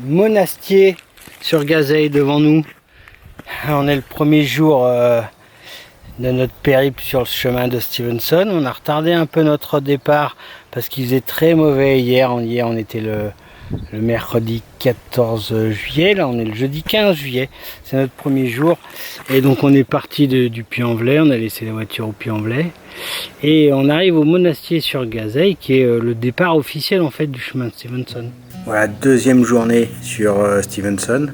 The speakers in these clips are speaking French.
Monastier sur Gazeille devant nous. On est le premier jour de notre périple sur le chemin de Stevenson. On a retardé un peu notre départ parce qu'il faisait très mauvais hier. Hier on était le mercredi 14 juillet, là on est le jeudi 15 juillet, c'est notre premier jour. Et donc on est parti du Puy-en-Velay, on a laissé la voiture au Puy-en-Velay. Et on arrive au Monastier sur Gazeille qui est le départ officiel en fait du chemin de Stevenson. Voilà, deuxième journée sur Stevenson.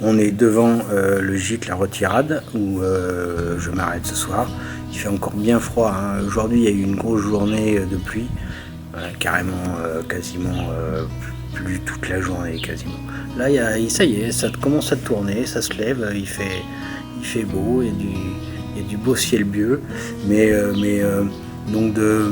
On est devant le gîte La Retirade où je m'arrête ce soir. Il fait encore bien froid, hein. Aujourd'hui il y a eu une grosse journée de pluie, carrément quasiment plus toute la journée quasiment. Là ça y est, ça commence à tourner, ça se lève, il fait beau, il y a du beau ciel bleu, mais donc de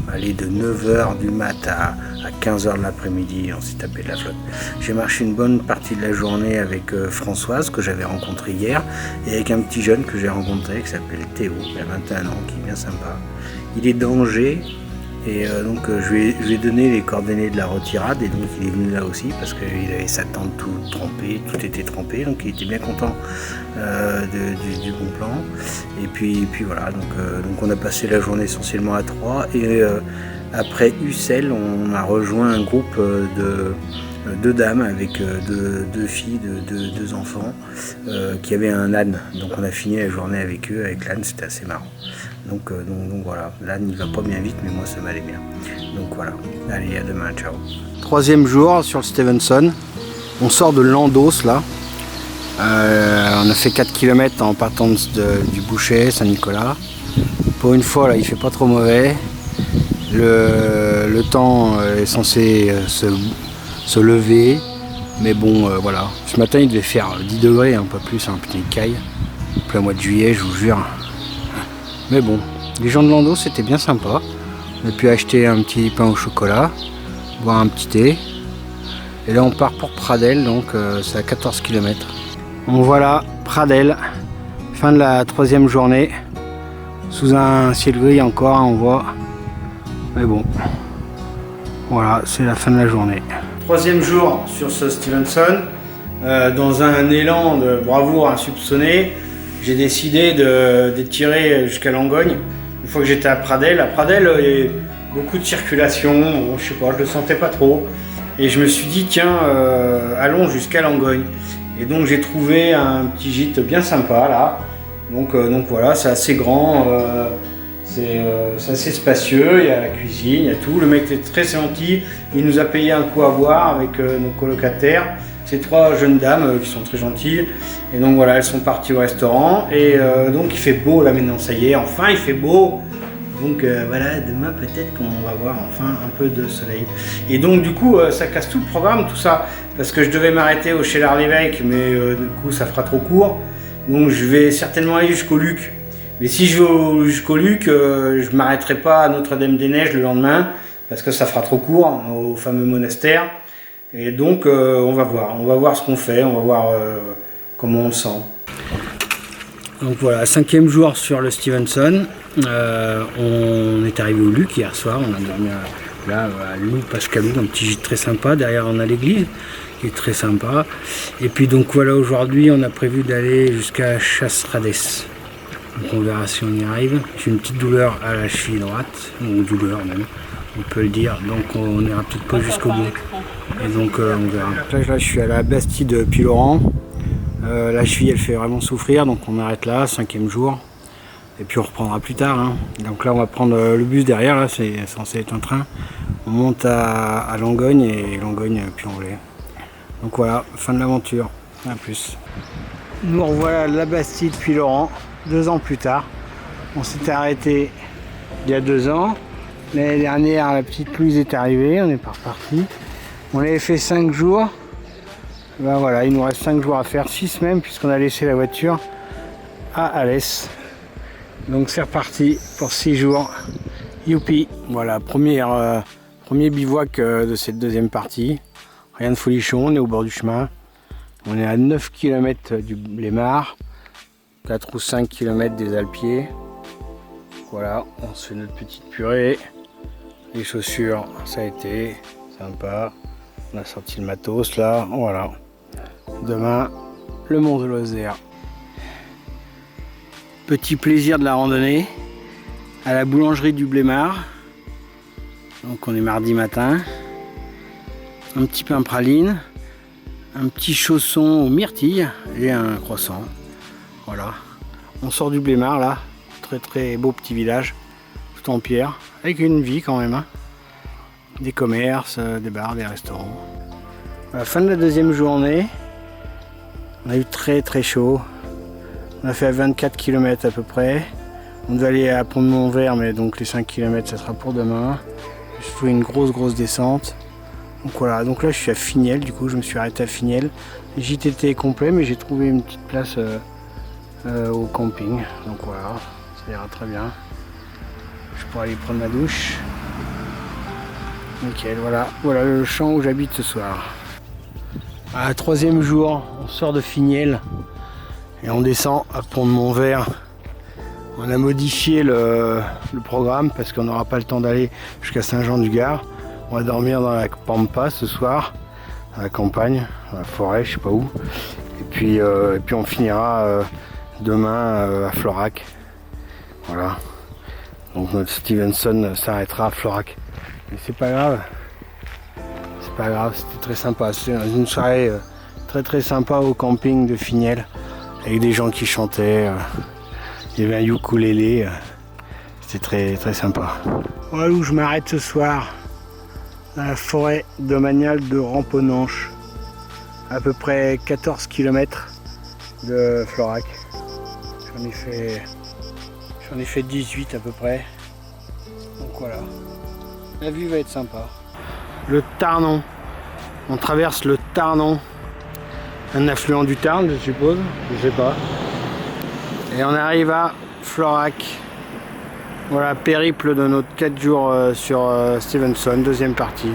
9h du mat à 15h de l'après-midi, on s'est tapé de la flotte. J'ai marché une bonne partie de la journée avec Françoise, que j'avais rencontrée hier, et avec un petit jeune que j'ai rencontré, qui s'appelle Théo, qui a 21 ans, qui est bien sympa. Il est d'Angers, et donc je lui ai donné les coordonnées de La Retirade, et donc il est venu là aussi, parce qu'il avait sa tente tout trempée, tout était trempé, donc il était bien content du bon plan. Et puis voilà, donc on a passé la journée essentiellement à 3, et après Ussel, on a rejoint un groupe de deux dames avec deux filles, deux enfants qui avaient un âne. Donc on a fini la journée avec eux, avec l'âne, c'était assez marrant. Donc voilà, l'âne il va pas bien vite, mais moi ça m'allait bien. Donc voilà, allez, à demain, ciao. Troisième jour sur le Stevenson, on sort de Landos là. On a fait 4 km en partant du Bouchet, Saint-Nicolas. Pour une fois là, il fait pas trop mauvais. Le temps est censé se lever, mais bon voilà. Ce matin il devait faire 10 degrés, un peu plus, un putain de caille. Plein mois de juillet, je vous jure. Mais bon, les gens de Landos c'était bien sympa. On a pu acheter un petit pain au chocolat, boire un petit thé. Et là on part pour Pradelles, donc c'est à 14 km. Bon voilà, Pradelles, fin de la troisième journée. Sous un ciel gris encore, on voit. Mais bon, voilà, c'est la fin de la journée. Troisième jour sur ce Stevenson. Dans un élan de bravoure insoupçonné, j'ai décidé d'étirer jusqu'à Langogne. Une fois que j'étais à Pradelles, il y a beaucoup de circulation, bon, je sais pas, je le sentais pas trop. Et je me suis dit, tiens, allons jusqu'à Langogne. Et donc j'ai trouvé un petit gîte bien sympa là. Donc voilà, c'est assez grand. C'est assez spacieux, il y a la cuisine, il y a tout. Le mec était très gentil, il nous a payé un coup à boire avec nos colocataires. Ces trois jeunes dames qui sont très gentilles. Et donc voilà, elles sont parties au restaurant. Et donc il fait beau là maintenant, ça y est, enfin il fait beau. Donc voilà, demain peut-être qu'on va voir enfin un peu de soleil. Et donc du coup, ça casse tout le programme, tout ça. Parce que je devais m'arrêter au Chélar-l'Évêque, mais du coup ça fera trop court. Donc je vais certainement aller jusqu'au Luc. Mais si je vais jusqu'au Luc, je ne m'arrêterai pas à Notre-Dame-des-Neiges le lendemain, parce que ça fera trop court, au fameux monastère. Et donc on va voir ce qu'on fait, on va voir comment on le sent. Donc voilà, cinquième jour sur le Stevenson. On est arrivé au Luc hier soir, on a dormi là à Loup Pascalou, un petit gîte très sympa, derrière on a l'église qui est très sympa. Et puis donc voilà, aujourd'hui on a prévu d'aller jusqu'à Chasstrades. Donc on verra si on y arrive. J'ai une petite douleur à la cheville droite, ou douleur même, on peut le dire. Donc on ira peut-être pas jusqu'au bout. Et donc on verra. Là je suis à la Bastille de Puy-Laurent. La cheville elle fait vraiment souffrir, donc on arrête là, cinquième jour. Et puis on reprendra plus tard. Hein. Donc là on va prendre le bus derrière, là c'est censé être un train. On monte à Langogne et Langogne Puy-en-Velay. Donc voilà, fin de l'aventure. À plus. Nous revoilà à la Bastille de Puy-Laurent. 2 ans plus tard, on s'était arrêté il y a 2 ans. L'année dernière, la petite pluie est arrivée, on n'est pas reparti. On avait fait 5 jours. Ben voilà, il nous reste 5 jours à faire, 6 même, puisqu'on a laissé la voiture à Alès. Donc c'est reparti pour 6 jours. Youpi! Voilà, premier bivouac de cette deuxième partie. Rien de folichon, on est au bord du chemin. On est à 9 km du Blémard. 4 ou 5 km des Alpiers. Voilà, on se fait notre petite purée. Les chaussures, ça a été sympa. On a sorti le matos là, voilà. Demain, le Mont de Lozère. Petit plaisir de la randonnée à la boulangerie du Blémard. Donc on est mardi matin. Un petit pain praline, un petit chausson aux myrtilles et un croissant. Voilà. On sort du Blémard là. Très très beau petit village. Tout en pierre. Avec une vie quand même. Hein. Des commerces, des bars, des restaurants. À la fin de la deuxième journée, on a eu très très chaud. On a fait 24 km à peu près. On devait aller à Pont-de-Montvert, mais donc les 5 km ça sera pour demain. J'ai fait une grosse descente. Donc voilà, donc là je suis à Finiel, du coup je me suis arrêté à Finiel. Le JTT est complet, mais j'ai trouvé une petite place au camping. Donc voilà, ça ira très bien. Je pourrai aller prendre ma douche. Nickel, voilà le champ où j'habite ce soir. À troisième jour, on sort de Finiel et on descend à Pont-de-Montvert. On a modifié le programme parce qu'on n'aura pas le temps d'aller jusqu'à Saint-Jean-du-Gard. On va dormir dans la Pampa ce soir, à la campagne, dans la forêt, je sais pas où. Et puis on finira demain à Florac. Voilà. Donc notre Stevenson s'arrêtera à Florac. Mais c'est pas grave. C'est pas grave, c'était très sympa. C'était une soirée très sympa au camping de Finiel. Avec des gens qui chantaient. Il y avait un ukulélé. C'était très sympa. Voilà où je m'arrête ce soir. Dans la forêt domaniale de Ramponanche. À peu près 14 km de Florac. J'en ai fait 18 à peu près. Donc voilà. La vue va être sympa. Le Tarnon. On traverse le Tarnon. Un affluent du Tarn, je suppose. Je sais pas. Et on arrive à Florac. Voilà, périple de notre 4 jours sur Stevenson, deuxième partie.